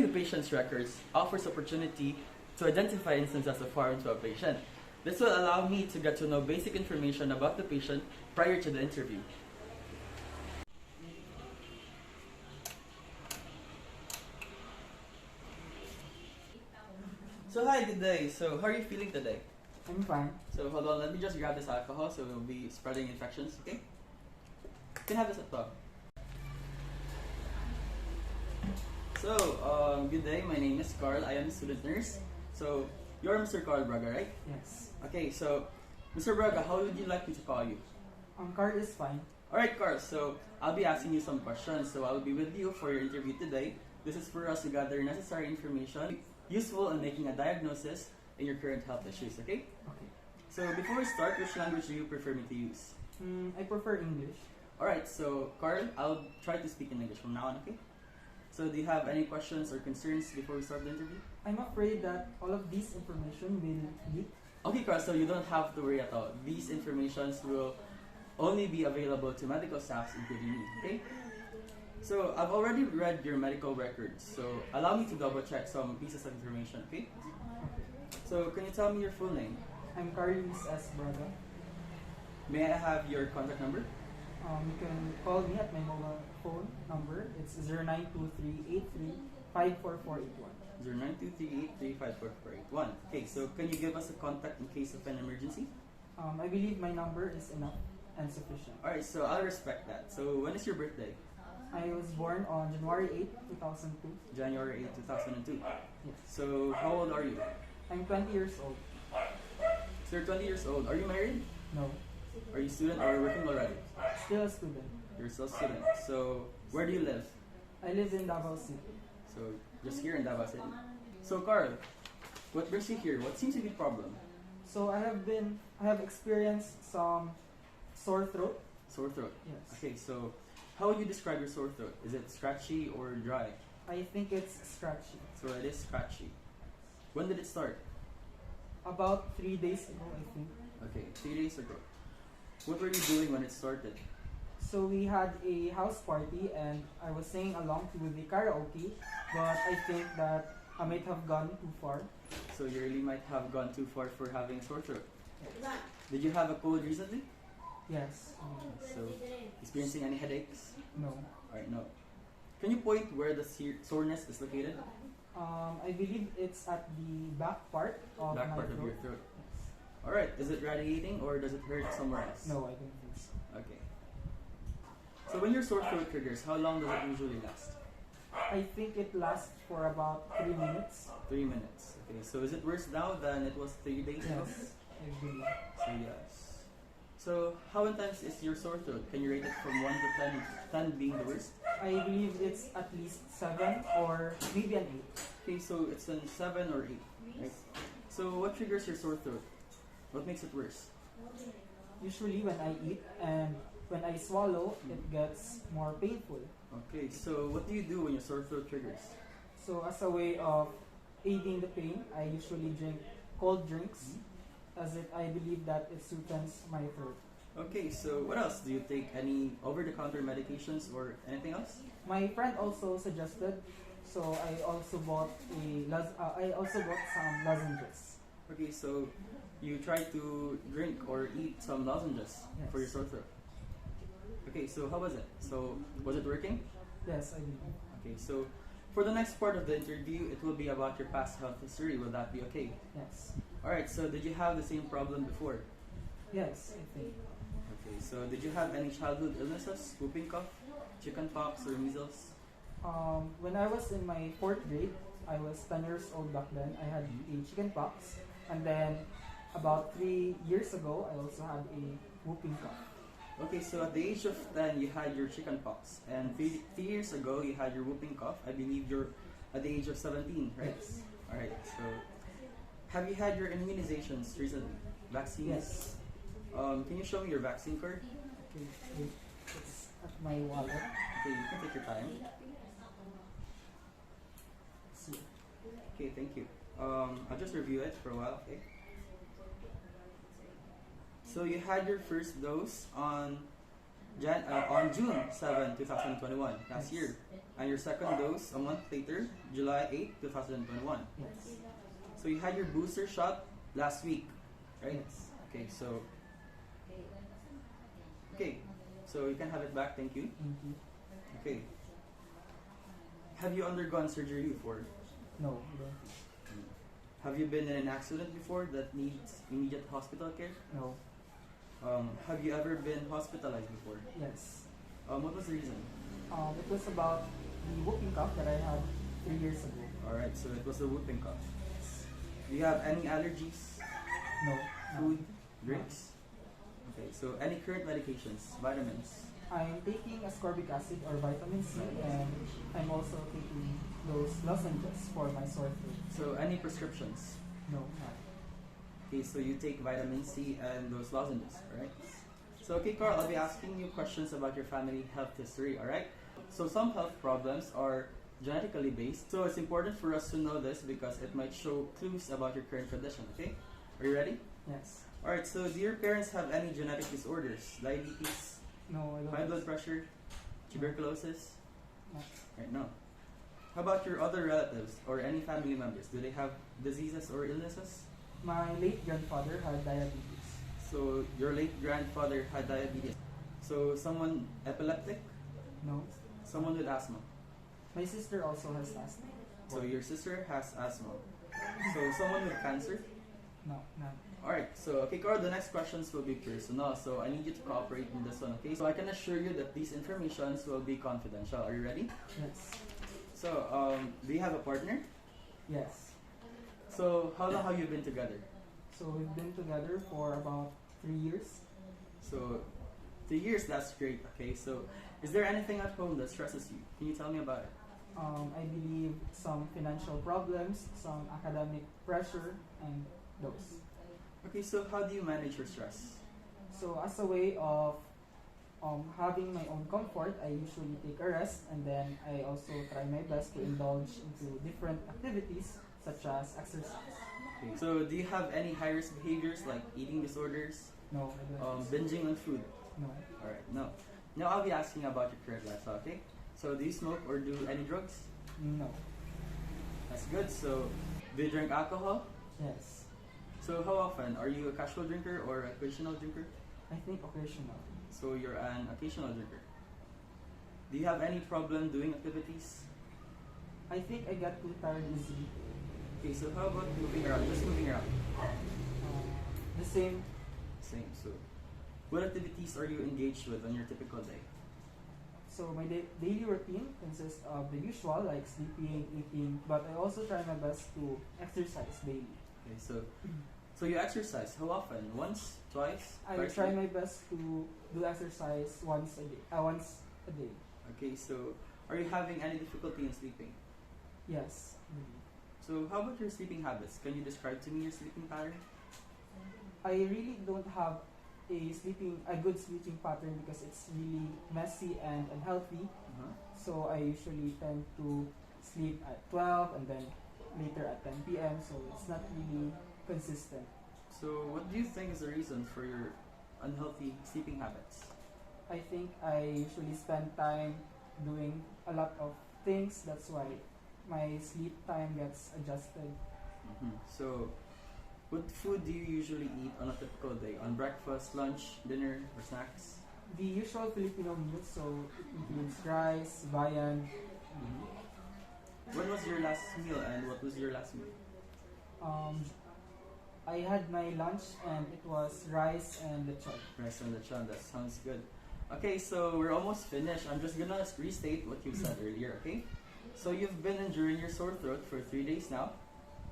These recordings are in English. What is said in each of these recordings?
the patient's records offers opportunity to identify instances of harm to a patient. This will allow me to get to know basic information about the patient prior to the interview. So hi, good day. So how are you feeling today? I'm fine. So hold on, let me just grab this alcohol so we'll be spreading infections, okay? You can have this at top. So, good day, my name is Carl. I am a student nurse. So, you're Mr. Carl Braga, right? Yes. Okay, so, Mr. Braga, how would you like me to call you? Carl is fine. Alright, Carl, so I'll be asking you some questions. So, I'll be with you for your interview today. This is for us to gather necessary information useful in making a diagnosis in your current health issues, okay? Okay. So, before we start, which language do you prefer me to use? I prefer English. Alright, so Carl, I'll try to speak in English from now on, okay? So do you have any questions or concerns before we start the interview? I'm afraid that all of this information will leak. Okay, Carl, so you don't have to worry at all. These informations will only be available to medical staffs, including me, okay? So I've already read your medical records, so allow me to double check some pieces of information, okay? So can you tell me your full name? I'm Carlos S. Braga. May I have your contact number? You can call me at my mobile phone number. It's 0923-83-54481. 0923835441. Okay, so can you give us a contact in case of an emergency? I believe my number is enough and sufficient. Alright, so I'll respect that. So when is your birthday? I was born on January 8, 2002. January 8, 2002. Yes. So how old are you? I'm 20 years old. So you're 20 years old. Are you married? No. Are you a student or working already? Still a student. You're still a student. So where do you live? I live in Davao City. So just here in Davao City. So Carl, what brings you here? What seems to be the problem? So I have experienced some sore throat. Sore throat. Yes. Okay, so how would you describe your sore throat? Is it scratchy or dry? I think it's scratchy. So it is scratchy. When did it start? About 3 days ago, I think. Okay, 3 days ago. What were you doing when it started? So we had a house party and I was singing along to the karaoke, but I think that I might have gone too far. So you really might have gone too far for having sore throat. Yes. Did you have a cold recently? Yes. So, experiencing any headaches? No. Alright, no. Can you point where the soreness is located? I believe it's at the back part of Back my part throat. of your throat. Yes. Alright, is it radiating or does it hurt somewhere else? No, I don't think so. Okay. So when your sore throat triggers, how long does it usually last? I think it lasts for about 3 minutes. 3 minutes. Okay, so is it worse now than it was 3 days ago? Yes, I believe. So yes. So how intense is your sore throat? Can you rate it from 1 to 10, 10 being the worst? I believe it's at least 7 or maybe an 8. Okay, so it's a 7 or 8, right? So what triggers your sore throat? What makes it worse? Usually when I eat and when I swallow, it gets more painful. Okay, so what do you do when your sore throat triggers? So as a way of aiding the pain, I usually drink cold drinks as I believe that it soothes my throat. Okay, so what else? Do you take any over-the-counter medications or anything else? My friend also suggested, so I also bought some lozenges. Okay, so you try to drink or eat some lozenges for your sore throat. Okay, so how was it? So was it working? Yes, I believe. Okay, so for the next part of the interview, it will be about your past health history. Will that be okay? Yes. Alright, so did you have the same problem before? Yes, I think. Okay, so did you have any childhood illnesses? Whooping cough, chicken pox, or measles? When I was in my 4th grade, I was 10 years old back then. I had a chicken pox, and then about 3 years ago, I also had a whooping cough. Okay, so at the age of 10, you had your chicken pox, and 3 years ago, you had your whooping cough. I believe you're at the age of 17, right? Yes. Alright, so have you had your immunizations recently? Vaccines? Yes. Can you show me your vaccine card? Okay, wait. It's at my wallet. Okay, you can take your time. See. Okay, thank you. I'll just review it for a while, okay? So you had your first dose on June 7, 2021, last year. And your second dose a month later, July 8, 2021. Yes. So you had your booster shot last week, right? Yes. Okay, so you can have it back. Thank you. Thank you. Okay. Have you undergone surgery before? No, I don't. Have you been in an accident before that needs immediate hospital care? No. Have you ever been hospitalized before? Yes. What was the reason? It was about the whooping cough that I had 3 years ago. Alright, so it was the whooping cough. Do you have any allergies? No. Food? Drinks? Okay, so any current medications? Vitamins? I'm taking ascorbic acid or vitamin C, and I'm also taking those lozenges for my sore throat. So any prescriptions? No, not. Okay, so you take vitamin C and those lozenges, alright? So okay, Carl, I'll be asking you questions about your family health history, alright? So some health problems are genetically based, so it's important for us to know this because it might show clues about your current condition, okay? Are you ready? Yes. Alright, so do your parents have any genetic disorders? Diabetes, No, I don't. high blood pressure, tuberculosis? No. Right, no. How about your other relatives or any family members? Do they have diseases or illnesses? My late grandfather had diabetes. So your late grandfather had diabetes. So someone epileptic? No. Someone with asthma. My sister also has asthma. So your sister has asthma. So someone with cancer? No, none. Alright, so okay, Carl, the next questions will be personal. So I need you to cooperate in this one, okay? So I can assure you that these informations will be confidential. Are you ready? Yes. So, do you have a partner? Yes. So how long have you been together? So we've been together for about 3 years. So 3 years, that's great, okay? So is there anything at home that stresses you? Can you tell me about it? I believe some financial problems, some academic pressure, and those. Okay, so how do you manage your stress? So as a way of having my own comfort, I usually take a rest, and then I also try my best to indulge into different activities such as exercise. Okay, so do you have any high-risk behaviors like eating disorders, No, I don't. binging on food? No. Alright, no. Now I'll be asking about your current lifestyle, okay? So do you smoke or do any drugs? No. That's good. So do you drink alcohol? Yes. So how often? Are you a casual drinker or occasional drinker? I think occasional. So you're an occasional drinker. Do you have any problem doing activities? I think I got too tired easily. Okay, so how about moving around? Just moving around. The same. Same. So what activities are you engaged with on your typical day? So my daily routine consists of the usual, like sleeping, eating, but I also try my best to exercise daily. Okay, so you exercise. How often? Once? Twice? I Twice a try week? my best to do exercise once a day. Once a day. Okay, so are you having any difficulty in sleeping? Yes. So how about your sleeping habits? Can you describe to me your sleeping pattern? I really don't have a good sleeping pattern because it's really messy and unhealthy. Uh-huh. So I usually tend to sleep at 12 and then later at 10 p.m. So it's not really consistent. So what do you think is the reason for your unhealthy sleeping habits? I think I usually spend time doing a lot of things. That's why my sleep time gets adjusted. So what food do you usually eat on a typical day? On breakfast, lunch, dinner, or snacks? The usual Filipino meals, so it includes rice, bayan. When was your last meal and what was your last meal? I had my lunch and it was rice and lechon. Rice and lechon, that sounds good. Okay, so we're almost finished. I'm just gonna restate what you said earlier, okay? So you've been enduring your sore throat for 3 days now.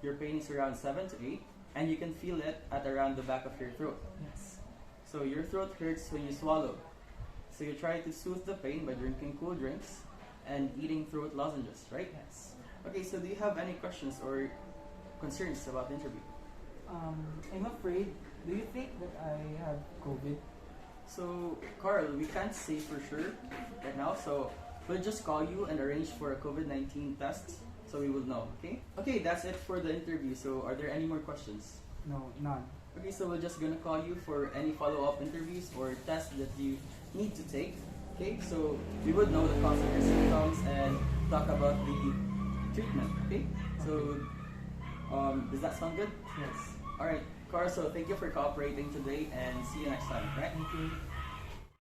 Your pain is around 7 to 8, and you can feel it at around the back of your throat. Yes. So your throat hurts when you swallow. So you try to soothe the pain by drinking cool drinks and eating throat lozenges, right? Yes. Okay, so do you have any questions or concerns about the interview? I'm afraid. Do you think that I have COVID? So, Carl, we can't say for sure right now, so we'll just call you and arrange for a COVID-19 test so we will know, okay? Okay, that's it for the interview. So, are there any more questions? No, none. Okay, so we're just gonna call you for any follow-up interviews or tests that you need to take. Okay, so we would know the cause of your symptoms and talk about the treatment. Okay, so does that sound good? Yes. All right, Cora. So thank you for cooperating today, and see you next time. Right? Thank you.